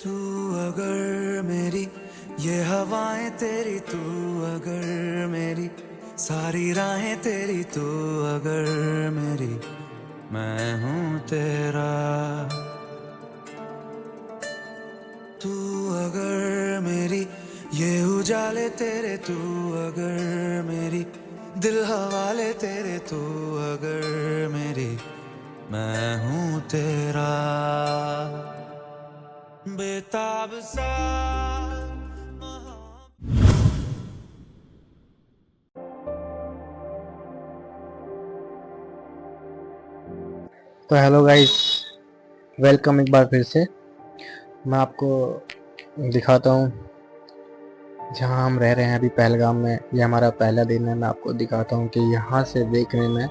तू अगर मेरी ये हवाएं तेरी, तू अगर मेरी सारी राहें तेरी, तू अगर मेरी मैं हूँ तेरा। तू अगर मेरी ये उजाले तेरे, तू अगर मेरी दिल हवाले तेरे, तू अगर मेरी मैं हूँ तेरा। बेताब सा तो हेलो गाइस, वेलकम एक बार फिर से। मैं आपको दिखाता हूँ जहाँ हम रह रहे हैं अभी पहलगाम में। ये हमारा पहला दिन है। मैं आपको दिखाता हूँ कि यहाँ से देखने में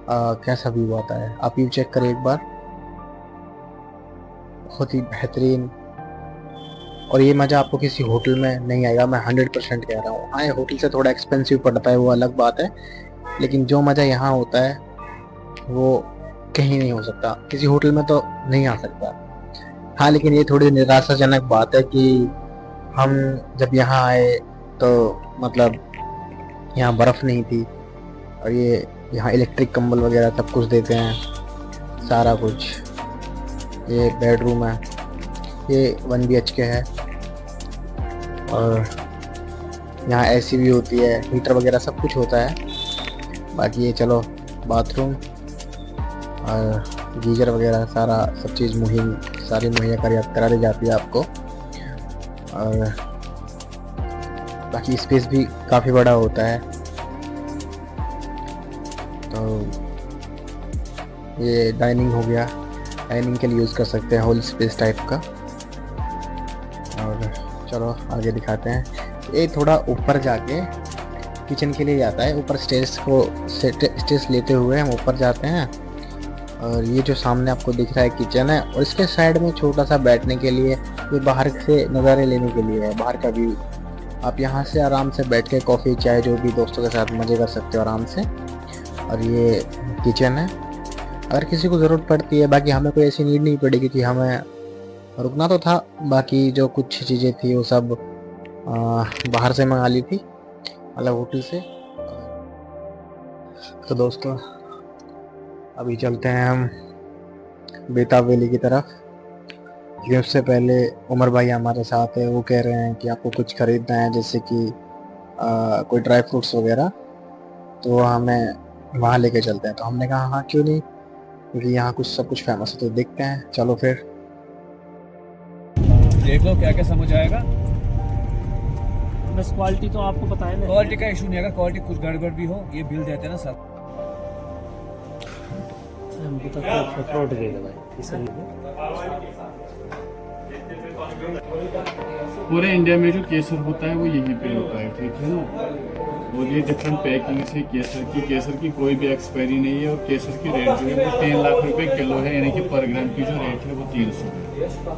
कैसा व्यू आता है। आप व्यू चेक करें एक बार, बहुत ही बेहतरीन। और ये मज़ा आपको किसी होटल में नहीं आएगा, मैं 100% कह रहा हूँ। हाँ, ये होटल से थोड़ा एक्सपेंसिव पड़ता है, वो अलग बात है, लेकिन जो मज़ा यहाँ होता है वो कहीं नहीं हो सकता, किसी होटल में तो नहीं आ सकता। हाँ, लेकिन ये थोड़ी निराशाजनक बात है कि हम जब यहाँ आए तो मतलब यहाँ बर्फ़ नहीं थी, और ये यहाँ इलेक्ट्रिक कंबल वगैरह सब कुछ देते हैं, सारा कुछ। ये बेडरूम है, ये 1 BHK है, और यहाँ एसी भी होती है, हीटर वगैरह सब कुछ होता है। बाकी ये चलो बाथरूम और गीजर वगैरह सारा सब चीज़ सारी मुहैया करा दी जाती है आपको। और बाकी स्पेस भी काफ़ी बड़ा होता है। तो ये डाइनिंग हो गया, डाइनिंग के लिए यूज़ कर सकते हैं, हॉल स्पेस टाइप का। और चलो आगे दिखाते हैं। ये थोड़ा ऊपर जाके किचन के लिए जाता है, ऊपर स्टेज लेते हुए हम ऊपर जाते हैं। और ये जो सामने आपको दिख रहा है किचन है, और इसके साइड में छोटा सा बैठने के लिए, ये बाहर से नज़ारे लेने के लिए है, बाहर का व्यू। आप यहाँ से आराम से बैठ के कॉफ़ी चाय जो भी दोस्तों के साथ मज़े कर सकते हो आराम से। और ये किचन है, अगर किसी को ज़रूरत पड़ती है। बाकी हमें कोई ऐसी नीड नहीं पड़ी क्योंकि हमें रुकना तो था। बाकी जो कुछ चीज़ें थी वो सब बाहर से मंगा ली थी, अलग होटल से। तो दोस्तों अभी चलते हैं हम बेताब वैली की तरफ, क्योंकि उससे पहले उमर भाई हमारे साथ है। वो कह रहे हैं कि आपको कुछ खरीदना है, जैसे कि कोई ड्राई फ्रूट्स वगैरह, तो हमें वहाँ लेके चलते हैं। तो हमने कहा हाँ क्यों नहीं, क्योंकि यहाँ कुछ सब कुछ फेमस है, तो देखते हैं। चलो फिर देख लो क्या क्या समझ आएगा। बस क्वालिटी तो आपको पता है ना। क्वालिटी का इशू नहीं, अगर क्वालिटी कुछ गड़बड़ भी हो, ये बिल देते हैं ना सब। हमको तो फ्रॉड दे दे भाई इसलिए। पूरे इंडिया में जो केसर होता है वो यहीं पे होता है, ठीक है ना। और ये डिफरेंट पैकिंग से केसर की कोई भी एक्सपायरी नहीं है। और केसर की रेट जो है वो 3 लाख रुपए किलो है, यानी कि पर ग्राम की जो रेट है वो 300 है।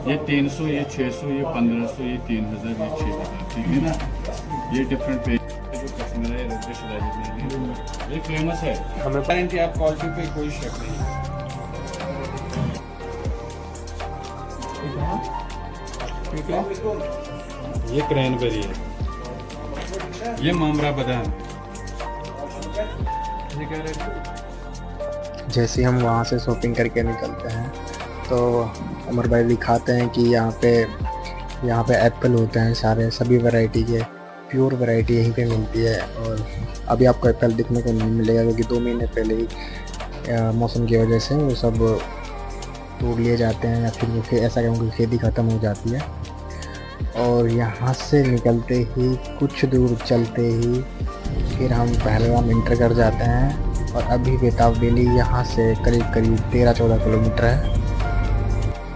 ये 300, ये 600, ये 1500, ये 3000, ये 6000, ठीक है ना। ये डिफरेंट पैकिंग जो कश्मीर है, ये फेमस है। हमें गारंटी, आप क्वालिटी पे कोई शक नहीं है। ठीक है, ये क्रैनबेरी है, ये मामरा बादाम। ये कह रहे थे जैसे हम वहाँ से शॉपिंग करके निकलते हैं तो उमर भाई दिखाते हैं कि यहाँ पे एप्पल होते हैं, सभी वैरायटी के, प्योर वैरायटी यहीं पे मिलती है। और अभी आपको एप्पल दिखने को नहीं मिलेगा, क्योंकि 2 महीने पहले ही मौसम की वजह से वो सब तोड़ लिए जाते हैं, या फिर ऐसा कहूँ कि खेती ख़त्म हो जाती है। और यहाँ से निकलते ही कुछ दूर चलते ही फिर हम पहलगाम इंटर कर जाते हैं। और अभी बेताब वैली यहाँ से करीब 13-14 किलोमीटर है।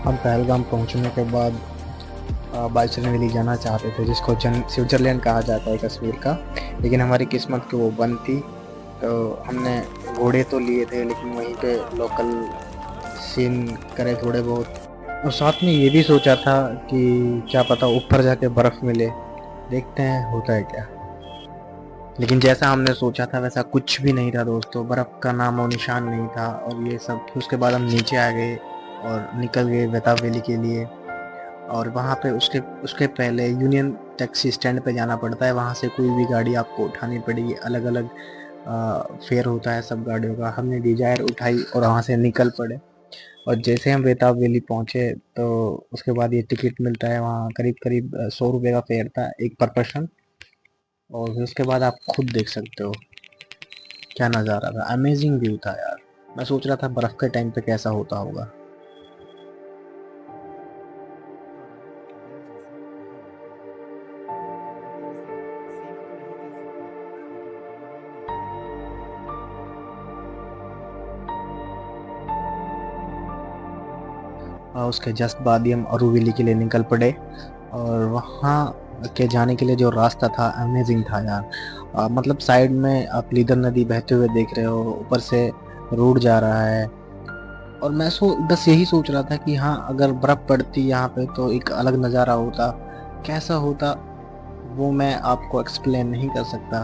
हम पहलगाम पहुँचने के बाद बाइसन वैली जाना चाहते थे, जिसको स्विट्ज़रलैंड कहा जाता है कश्मीर का, लेकिन हमारी किस्मत की वो बंद थी। तो हमने घोड़े तो लिए थे, लेकिन वहीं पे लोकल सीन करे थोड़े बहुत। और साथ में ये भी सोचा था कि क्या पता ऊपर जाके बर्फ़ मिले, देखते हैं होता है क्या। लेकिन जैसा हमने सोचा था वैसा कुछ भी नहीं था दोस्तों, बर्फ़ का नामो निशान नहीं था। और ये सब, उसके बाद हम नीचे आ गए और निकल गए बेताब वैली के लिए। और वहाँ पे उसके उसके पहले यूनियन टैक्सी स्टैंड पे जाना पड़ता है। वहाँ से कोई भी गाड़ी आपको उठानी पड़ेगी, अलग अलग फेयर होता है सब गाड़ियों का। हमने डिजायर उठाई और वहाँ से निकल पड़े। और जैसे हम बेताब वैली पहुँचे तो उसके बाद ये टिकट मिलता है। वहाँ करीब करीब 100 रुपये का फेयर था एक पर पर्सन। और फिर उसके बाद आप खुद देख सकते हो क्या नज़ारा था, अमेजिंग व्यू था यार। मैं सोच रहा था बर्फ़ के टाइम पे कैसा होता होगा। उसके जस्ट बाद ही हम अरू वैली के लिए निकल पड़े। और वहाँ के जाने के लिए जो रास्ता था अमेजिंग था यार। मतलब साइड में आप लीदर नदी बहते हुए देख रहे हो, ऊपर से रोड जा रहा है। और मैं बस यही सोच रहा था कि हाँ, अगर बर्फ़ पड़ती यहाँ पे तो एक अलग नज़ारा होता। कैसा होता वो मैं आपको एक्सप्लेन नहीं कर सकता।